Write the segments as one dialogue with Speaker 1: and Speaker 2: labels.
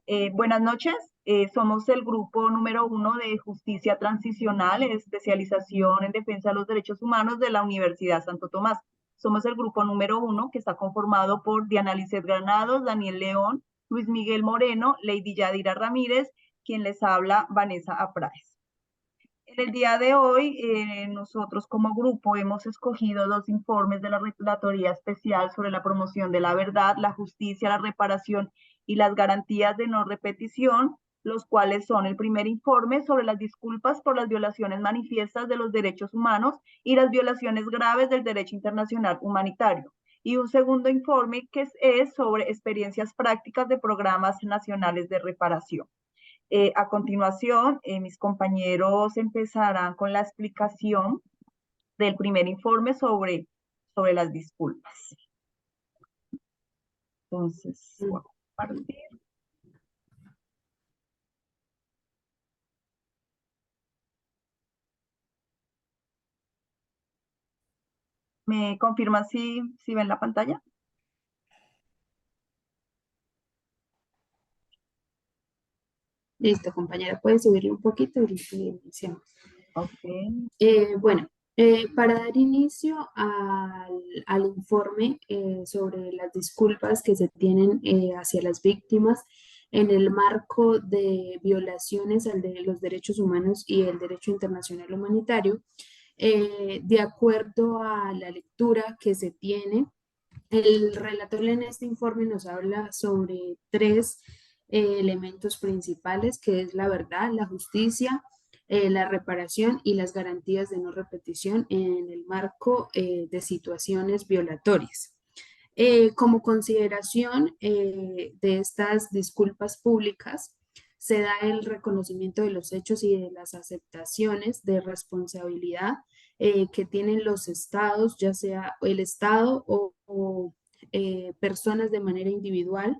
Speaker 1: Buenas noches, somos el grupo número 1 de Justicia Transicional, especialización en defensa de los derechos humanos de la Universidad Santo Tomás. Somos el grupo número 1 que está conformado por Diana Lizeth Granados, Daniel León, Luis Miguel Moreno, Lady Yadira Ramírez, quien les habla, Vanessa Apráez. En el día de hoy, nosotros como grupo hemos escogido dos informes de la Relatoría Especial sobre la promoción de la verdad, la justicia, la reparación y las garantías de no repetición, los cuales son el primer informe sobre las disculpas por las violaciones manifiestas de los derechos humanos y las violaciones graves del derecho internacional humanitario, y un segundo informe que es sobre experiencias prácticas de programas nacionales de reparación. A continuación, mis compañeros empezarán con la explicación del primer informe sobre las disculpas. Entonces, voy a compartir. ¿Me confirman si ven la pantalla?
Speaker 2: Listo, compañera, puede subirle un poquito y iniciamos.
Speaker 1: Ok.
Speaker 2: Bueno, para dar inicio al informe sobre las disculpas que se tienen hacia las víctimas en el marco de violaciones de los derechos humanos y el derecho internacional humanitario, de acuerdo a la lectura que se tiene, el relator en este informe nos habla sobre tres elementos principales, que es la verdad, la justicia, la reparación y las garantías de no repetición en el marco de situaciones violatorias. Como consideración de estas disculpas públicas, se da el reconocimiento de los hechos y de las aceptaciones de responsabilidad que tienen los estados, ya sea el estado o personas de manera individual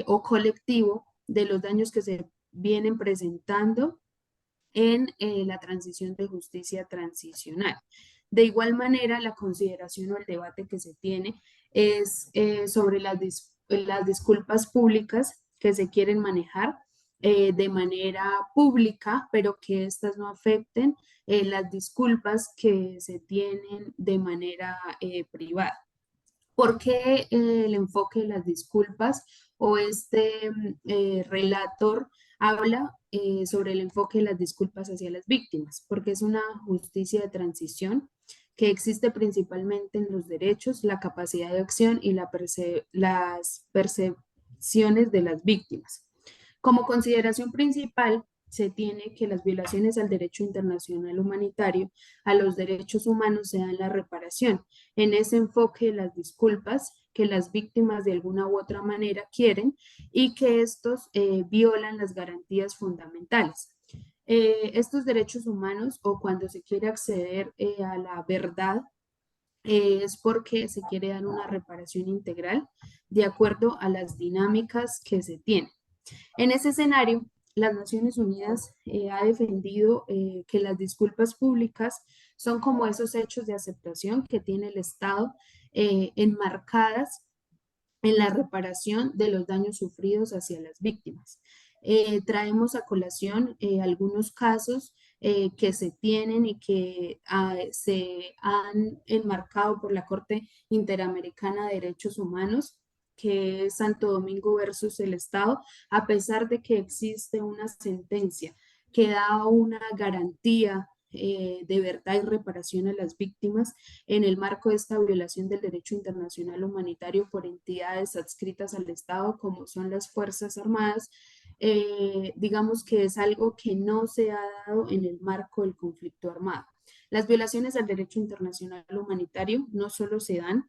Speaker 2: o colectivo, de los daños que se vienen presentando en la transición de justicia transicional. De igual manera, la consideración o el debate que se tiene es sobre las disculpas públicas que se quieren manejar de manera pública, pero que éstas no afecten las disculpas que se tienen de manera privada. ¿Por qué el enfoque de las disculpas o este relator habla sobre el enfoque de las disculpas hacia las víctimas? Porque es una justicia de transición que existe principalmente en los derechos, la capacidad de acción y las percepciones de las víctimas. Como consideración principal, se tiene que las violaciones al derecho internacional humanitario, a los derechos humanos, se dan la reparación. En ese enfoque de las disculpas que las víctimas de alguna u otra manera quieren y que estos violan las garantías fundamentales. Estos derechos humanos o cuando se quiere acceder a la verdad es porque se quiere dar una reparación integral de acuerdo a las dinámicas que se tienen. En ese escenario, las Naciones Unidas ha defendido que las disculpas públicas son como esos hechos de aceptación que tiene el Estado enmarcadas en la reparación de los daños sufridos hacia las víctimas. Traemos a colación algunos casos que se tienen y que se han enmarcado por la Corte Interamericana de Derechos Humanos, que es Santo Domingo versus el Estado, a pesar de que existe una sentencia que da una garantía de verdad y reparación a las víctimas en el marco de esta violación del derecho internacional humanitario por entidades adscritas al Estado, como son las Fuerzas Armadas, digamos que es algo que no se ha dado en el marco del conflicto armado. Las violaciones al derecho internacional humanitario no solo se dan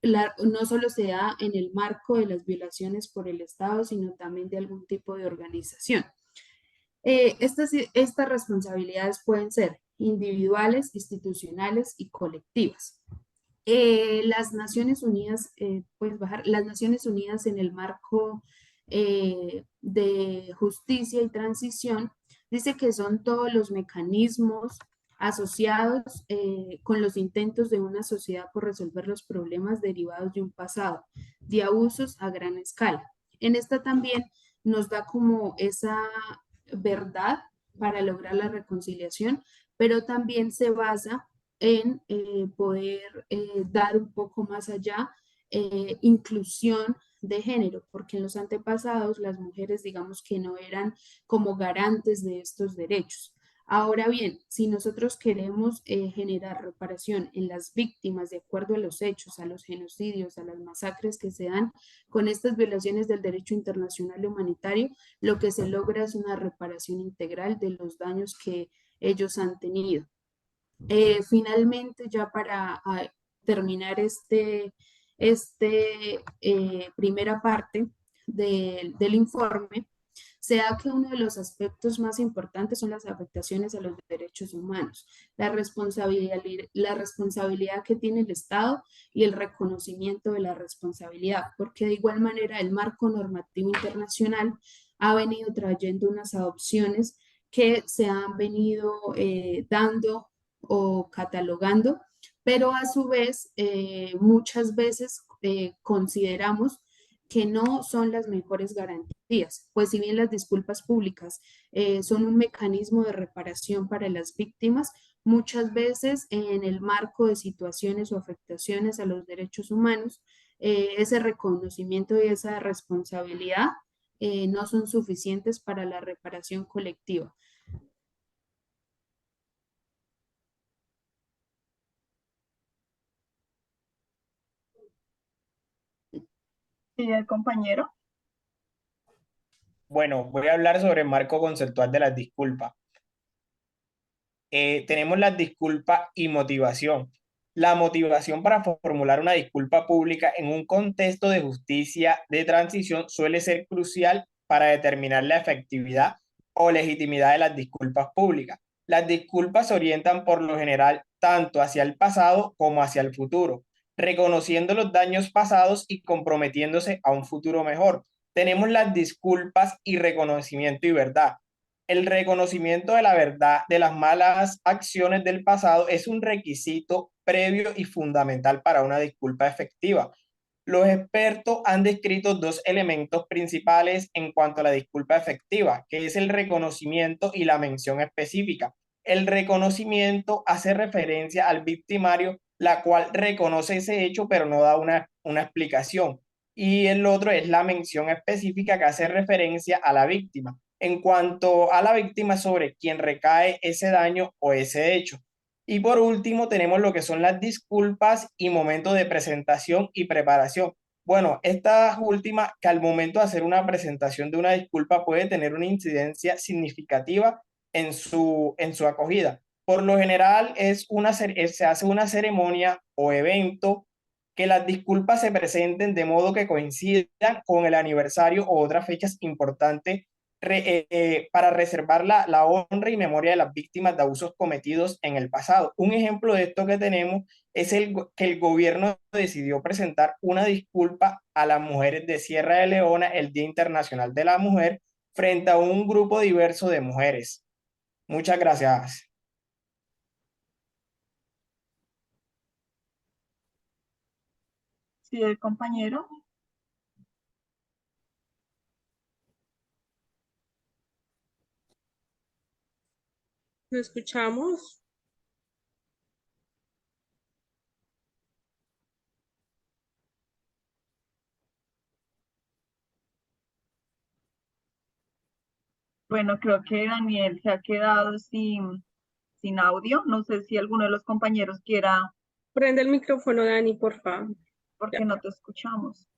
Speaker 2: no solo se da en el marco de las violaciones por el Estado, sino también de algún tipo de organización. Estas responsabilidades pueden ser individuales, institucionales y colectivas. Las Naciones Unidas, puedes bajar, las Naciones Unidas en el marco de justicia y transición, dice que son todos los mecanismos asociados con los intentos de una sociedad por resolver los problemas derivados de un pasado de abusos a gran escala En esta también nos da como esa verdad para lograr la reconciliación, pero también se basa en poder dar un poco más allá inclusión de género, porque en los antepasados las mujeres digamos que no eran como garantes de estos derechos. Ahora bien, si nosotros queremos generar reparación en las víctimas de acuerdo a los hechos, a los genocidios, a las masacres que se dan con estas violaciones del derecho internacional y humanitario, lo que se logra es una reparación integral de los daños que ellos han tenido. Finalmente, ya para terminar primera parte del informe, se da que uno de los aspectos más importantes son las afectaciones a los derechos humanos, la responsabilidad que tiene el Estado y el reconocimiento de la responsabilidad, porque de igual manera el marco normativo internacional ha venido trayendo unas adopciones que se han venido dando o catalogando, pero a su vez muchas veces consideramos que no son las mejores garantías, pues si bien las disculpas públicas son un mecanismo de reparación para las víctimas, muchas veces en el marco de situaciones o afectaciones a los derechos humanos, ese reconocimiento y esa responsabilidad no son suficientes para la reparación colectiva.
Speaker 1: Sí, el compañero.
Speaker 3: Bueno, voy a hablar sobre el marco conceptual de las disculpas. Tenemos la disculpa y motivación. La motivación para formular una disculpa pública en un contexto de justicia de transición suele ser crucial para determinar la efectividad o legitimidad de las disculpas públicas. Las disculpas se orientan por lo general tanto hacia el pasado como hacia el futuro, reconociendo los daños pasados y comprometiéndose a un futuro mejor. Tenemos las disculpas y reconocimiento y verdad. El reconocimiento de la verdad de las malas acciones del pasado es un requisito previo y fundamental para una disculpa efectiva. Los expertos han descrito dos elementos principales en cuanto a la disculpa efectiva, que es el reconocimiento y la mención específica. El reconocimiento hace referencia al victimario, la cual reconoce ese hecho pero no da una explicación. Y el otro es la mención específica que hace referencia a la víctima en cuanto a la víctima sobre quien recae ese daño o ese hecho. Y por último, tenemos lo que son las disculpas y momentos de presentación y preparación. Bueno, estas últimas, que al momento de hacer una presentación de una disculpa puede tener una incidencia significativa en su acogida. Por lo general, se hace una ceremonia o evento que las disculpas se presenten de modo que coincidan con el aniversario o otras fechas importantes para reservar la honra y memoria de las víctimas de abusos cometidos en el pasado. Un ejemplo de esto que tenemos es que el gobierno decidió presentar una disculpa a las mujeres de Sierra de Leona el Día Internacional de la Mujer frente a un grupo diverso de mujeres. Muchas gracias.
Speaker 1: Sí, el compañero.
Speaker 4: ¿Lo escuchamos?
Speaker 1: Bueno, creo que Daniel se ha quedado sin audio. No sé si alguno de los compañeros quiera,
Speaker 4: Prende el micrófono, Dani, por favor.
Speaker 1: porque
Speaker 4: Ya.
Speaker 1: no te escuchamos.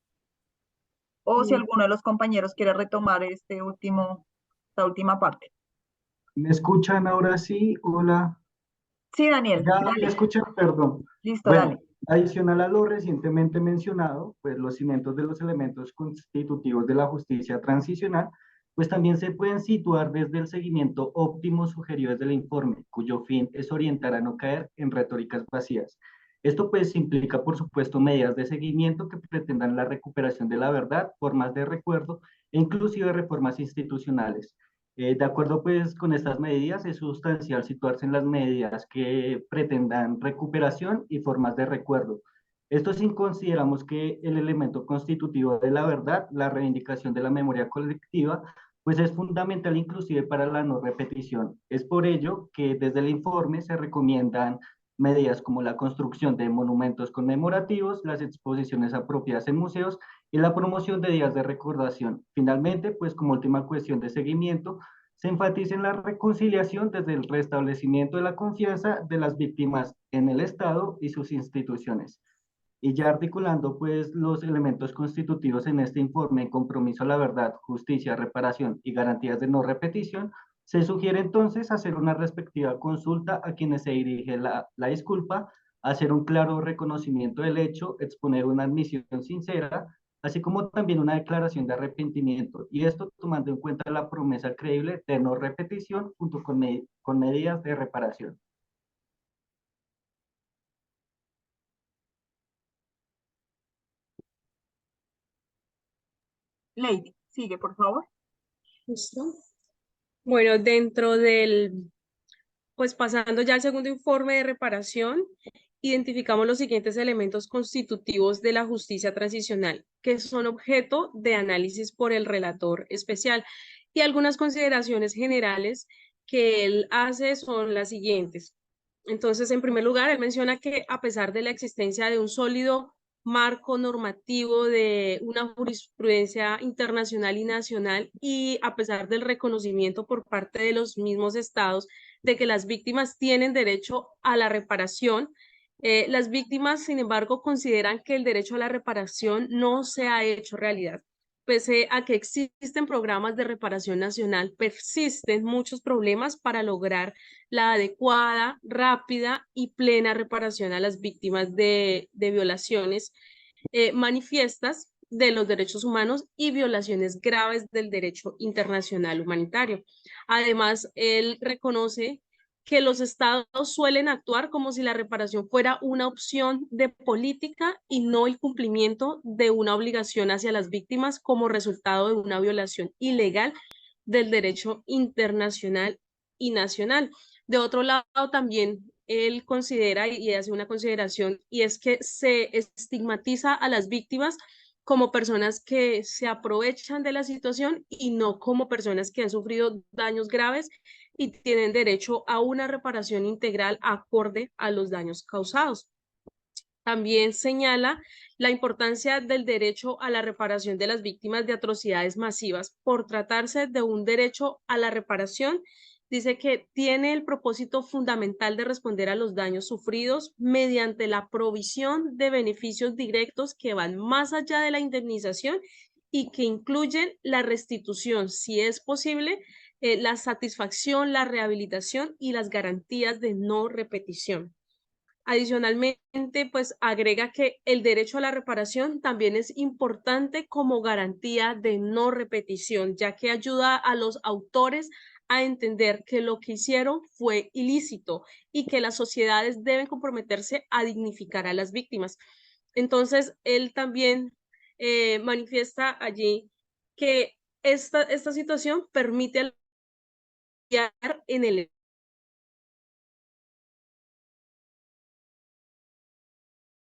Speaker 1: O si alguno de los compañeros quiere retomar esta última parte.
Speaker 5: ¿Me escuchan ahora sí? Hola.
Speaker 1: Sí, Daniel,
Speaker 5: ¿Ya me
Speaker 1: dale.
Speaker 5: escuchan? Perdón.
Speaker 1: Listo,
Speaker 5: Bueno,
Speaker 1: dale.
Speaker 5: adicional a lo recientemente mencionado, pues los cimientos de los elementos constitutivos de la justicia transicional, pues también se pueden situar desde el seguimiento óptimo sugerido desde el informe, cuyo fin es orientar a no caer en retóricas vacías. Esto pues implica, por supuesto, medidas de seguimiento que pretendan la recuperación de la verdad, formas de recuerdo e inclusive reformas institucionales. De acuerdo pues con estas medidas, es sustancial situarse en las medidas que pretendan recuperación y formas de recuerdo. Esto sin consideramos que el elemento constitutivo de la verdad, la reivindicación de la memoria colectiva, pues es fundamental inclusive para la no repetición. Es por ello que desde el informe se recomiendan medidas como la construcción de monumentos conmemorativos, las exposiciones apropiadas en museos y la promoción de días de recordación. Finalmente, pues como última cuestión de seguimiento, se enfatiza en la reconciliación desde el restablecimiento de la confianza de las víctimas en el Estado y sus instituciones. Y ya articulando pues los elementos constitutivos en este informe, compromiso a la verdad, justicia, reparación y garantías de no repetición, se sugiere entonces hacer una respectiva consulta a quienes se dirige la disculpa, hacer un claro reconocimiento del hecho, exponer una admisión sincera, así como también una declaración de arrepentimiento, y esto tomando en cuenta la promesa creíble de no repetición junto con medidas de reparación.
Speaker 1: Lady, sigue, por favor.
Speaker 4: ¿Listo? Bueno, dentro del, pues pasando ya al segundo informe de reparación, identificamos los siguientes elementos constitutivos de la justicia transicional, que son objeto de análisis por el relator especial. Y algunas consideraciones generales que él hace son las siguientes. Entonces, en primer lugar, él menciona que a pesar de la existencia de un sólido marco normativo de una jurisprudencia internacional y nacional, y a pesar del reconocimiento por parte de los mismos estados de que las víctimas tienen derecho a la reparación, las víctimas, sin embargo, consideran que el derecho a la reparación no se ha hecho realidad. Pese a que existen programas de reparación nacional, persisten muchos problemas para lograr la adecuada, rápida y plena reparación a las víctimas de violaciones manifiestas de los derechos humanos y violaciones graves del derecho internacional humanitario. Además, él reconoce que los estados suelen actuar como si la reparación fuera una opción de política y no el cumplimiento de una obligación hacia las víctimas como resultado de una violación ilegal del derecho internacional y nacional. De otro lado, también él considera y hace una consideración, y es que se estigmatiza a las víctimas como personas que se aprovechan de la situación y no como personas que han sufrido daños graves y tienen derecho a una reparación integral acorde a los daños causados. También señala la importancia del derecho a la reparación de las víctimas de atrocidades masivas por tratarse de un derecho a la reparación. Dice que tiene el propósito fundamental de responder a los daños sufridos mediante la provisión de beneficios directos que van más allá de la indemnización y que incluyen la restitución, si es posible, la satisfacción, la rehabilitación y las garantías de no repetición. Adicionalmente, pues agrega que el derecho a la reparación también es importante como garantía de no repetición, ya que ayuda a los autores a entender que lo que hicieron fue ilícito y que las sociedades deben comprometerse a dignificar a las víctimas. Entonces, él también manifiesta allí que esta situación permite en el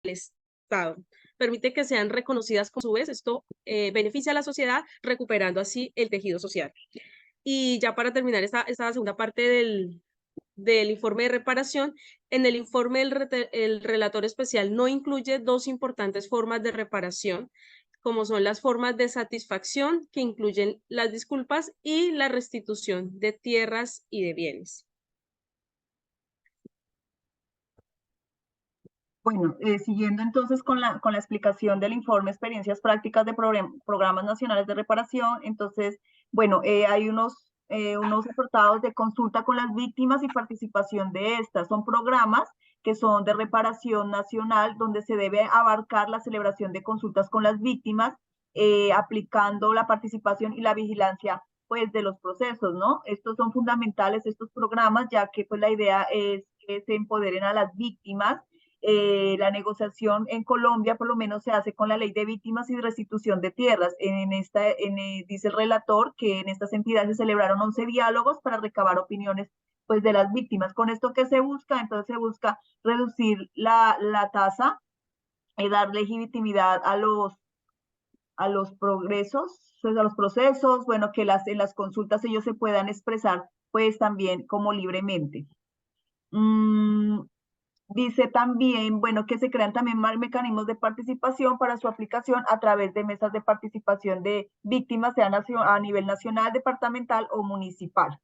Speaker 4: Estado. Permite que sean reconocidas como su vez. Esto beneficia a la sociedad, recuperando así el tejido social. Y ya para terminar esta segunda parte del informe de reparación, en el informe el relator especial no incluye dos importantes formas de reparación, como son las formas de satisfacción, que incluyen las disculpas y la restitución de tierras y de bienes.
Speaker 1: Bueno, siguiendo entonces con la explicación del informe Experiencias Prácticas de Programas Nacionales de Reparación, entonces, bueno, hay unos apartados de consulta con las víctimas y participación de estas. Son programas que son de reparación nacional, donde se debe abarcar la celebración de consultas con las víctimas, aplicando la participación y la vigilancia pues de los procesos, ¿no? Estos son fundamentales, estos programas, ya que pues la idea es que se empoderen a las víctimas. La negociación en Colombia por lo menos se hace con la ley de víctimas y restitución de tierras. Dice el relator que en estas entidades se celebraron 11 diálogos para recabar opiniones pues, de las víctimas. ¿Con esto qué se busca? Entonces se busca reducir la tasa dar legitimidad a los progresos, pues a los procesos, bueno, que en las consultas ellos se puedan expresar, pues también como libremente. Dice también, bueno, que se crean también más mecanismos de participación para su aplicación a través de mesas de participación de víctimas, sea a nivel nacional, departamental o municipal.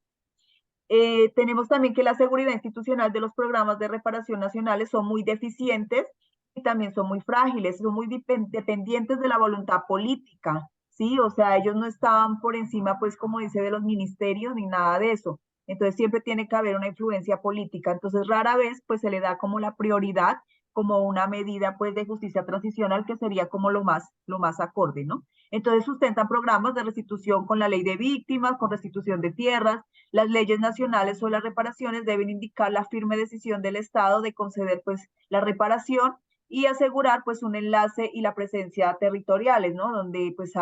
Speaker 1: Tenemos también que la seguridad institucional de los programas de reparación nacionales son muy deficientes y también son muy frágiles, son muy dependientes de la voluntad política, ¿sí? O sea, ellos no estaban por encima, pues, como dice, de los ministerios ni nada de eso. Entonces siempre tiene que haber una influencia política. Entonces rara vez, pues, se le da como la prioridad como una medida, pues, de justicia transicional que sería como lo más acorde, ¿no? Entonces sustentan programas de restitución con la ley de víctimas, con restitución de tierras. Las leyes nacionales o las reparaciones deben indicar la firme decisión del Estado de conceder pues la reparación y asegurar pues un enlace y la presencia territoriales, ¿no? Donde pues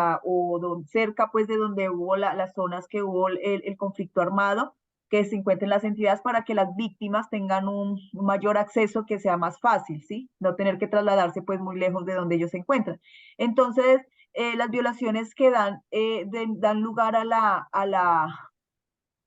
Speaker 1: cerca pues de donde hubo las zonas que hubo el conflicto armado, que se encuentren las entidades para que las víctimas tengan un mayor acceso, que sea más fácil, ¿sí? No tener que trasladarse pues muy lejos de donde ellos se encuentran. Entonces, las violaciones que dan lugar a la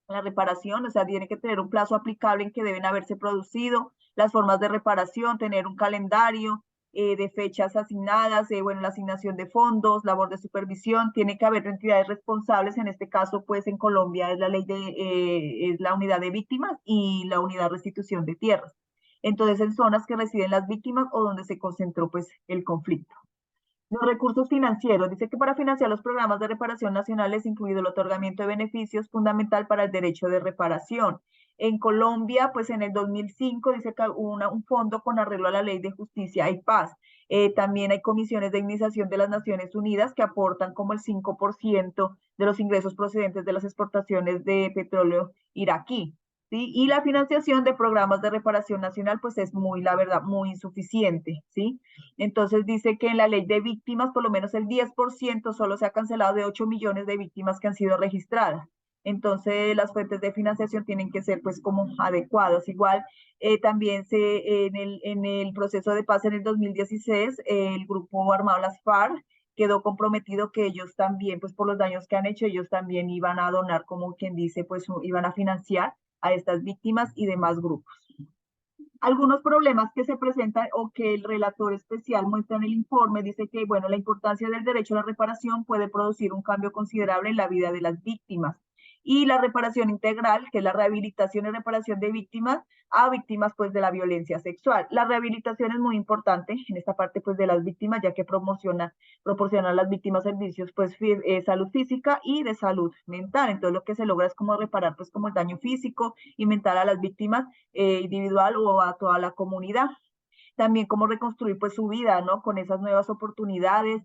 Speaker 1: reparación, o sea, tiene que tener un plazo aplicable en que deben haberse producido, las formas de reparación, tener un calendario de fechas asignadas, bueno, la asignación de fondos, labor de supervisión, tiene que haber entidades responsables, en este caso, pues en Colombia es la ley es la unidad de víctimas y la unidad de restitución de tierras. Entonces, en zonas que residen las víctimas o donde se concentró, pues, el conflicto. Los recursos financieros. Dice que para financiar los programas de reparación nacionales, incluido el otorgamiento de beneficios, fundamental para el derecho de reparación. En Colombia, pues en el 2005 dice que hubo un fondo con arreglo a la Ley de Justicia y Paz. También hay comisiones de indemnización de las Naciones Unidas que aportan como el 5% de los ingresos procedentes de las exportaciones de petróleo iraquí. ¿Sí? Y la financiación de programas de reparación nacional, pues es la verdad, muy insuficiente, ¿sí? Entonces dice que en la ley de víctimas, por lo menos el 10% solo se ha cancelado de 8 millones de víctimas que han sido registradas. Entonces las fuentes de financiación tienen que ser pues como adecuadas. Igual también en el proceso de paz en el 2016, el grupo armado Las FARC quedó comprometido que ellos también, pues por los daños que han hecho, ellos también iban a donar, como quien dice, pues iban a financiar a estas víctimas y demás grupos. Algunos problemas que se presentan o que el relator especial muestra en el informe, dice que, bueno, la importancia del derecho a la reparación puede producir un cambio considerable en la vida de las víctimas. Y la reparación integral, que es la rehabilitación y reparación de víctimas a víctimas pues de la violencia sexual. La rehabilitación es muy importante en esta parte pues de las víctimas, ya que proporciona a las víctimas servicios pues salud física y de salud mental. Entonces lo que se logra es como reparar pues como el daño físico y mental a las víctimas individual o a toda la comunidad. También cómo reconstruir pues su vida, ¿no? Con esas nuevas oportunidades.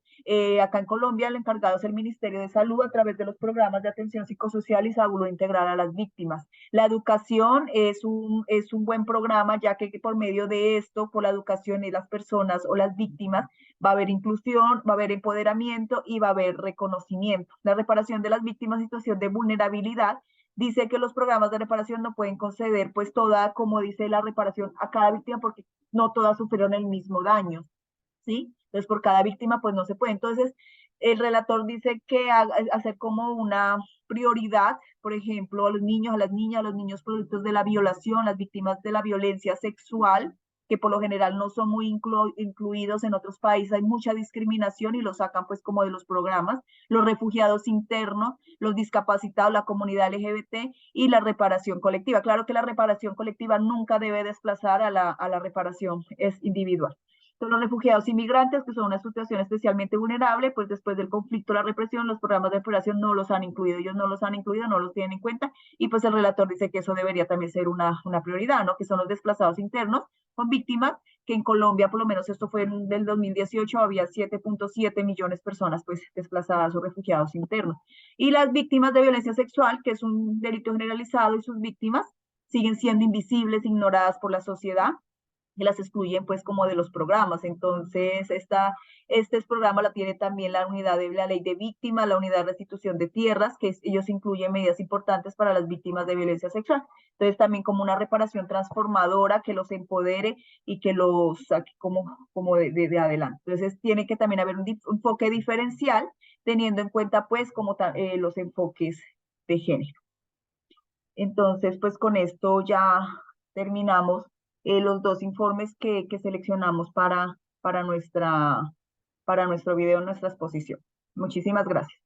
Speaker 1: Acá en Colombia el encargado es el Ministerio de Salud a través de los programas de atención psicosocial y salud integral a las víctimas. La educación es un buen programa, ya que por medio de esto, por la educación de las personas o las víctimas, va a haber inclusión, va a haber empoderamiento y va a haber reconocimiento. La reparación de las víctimas en situación de vulnerabilidad dice que los programas de reparación no pueden conceder pues toda, como dice la reparación a cada víctima porque no todas sufrieron el mismo daño, ¿sí? Entonces por cada víctima pues no se puede. Entonces el relator dice que hacer como una prioridad, por ejemplo, a los niños, a las niñas, a los niños productos de la violación, las víctimas de la violencia sexual, que por lo general no son muy incluidos en otros países, hay mucha discriminación y lo sacan pues como de los programas, los refugiados internos, los discapacitados, la comunidad LGBT y la reparación colectiva. Claro que la reparación colectiva nunca debe desplazar a la reparación individual. Entonces, los refugiados inmigrantes, que son una situación especialmente vulnerable, pues después del conflicto, la represión, los programas de reparación no los han incluido, ellos no los han incluido, no los tienen en cuenta, y pues el relator dice que eso debería también ser una prioridad, ¿no? Que son los desplazados internos con víctimas, que en Colombia, por lo menos esto fue del 2018, había 7.7 millones de personas pues desplazadas o refugiados internos. Y las víctimas de violencia sexual, que es un delito generalizado, y sus víctimas siguen siendo invisibles, ignoradas por la sociedad. y las excluyen pues como de los programas. Entonces, este programa la tiene también la unidad de la ley de víctimas, la unidad de restitución de tierras, que ellos incluyen medidas importantes para las víctimas de violencia sexual. Entonces, también como una reparación transformadora que los empodere y que los saque como de adelante. Entonces, tiene que también haber un enfoque diferencial, teniendo en cuenta pues como los enfoques de género. Entonces, pues con esto ya terminamos los dos informes que seleccionamos para nuestro video, nuestra exposición. Muchísimas gracias.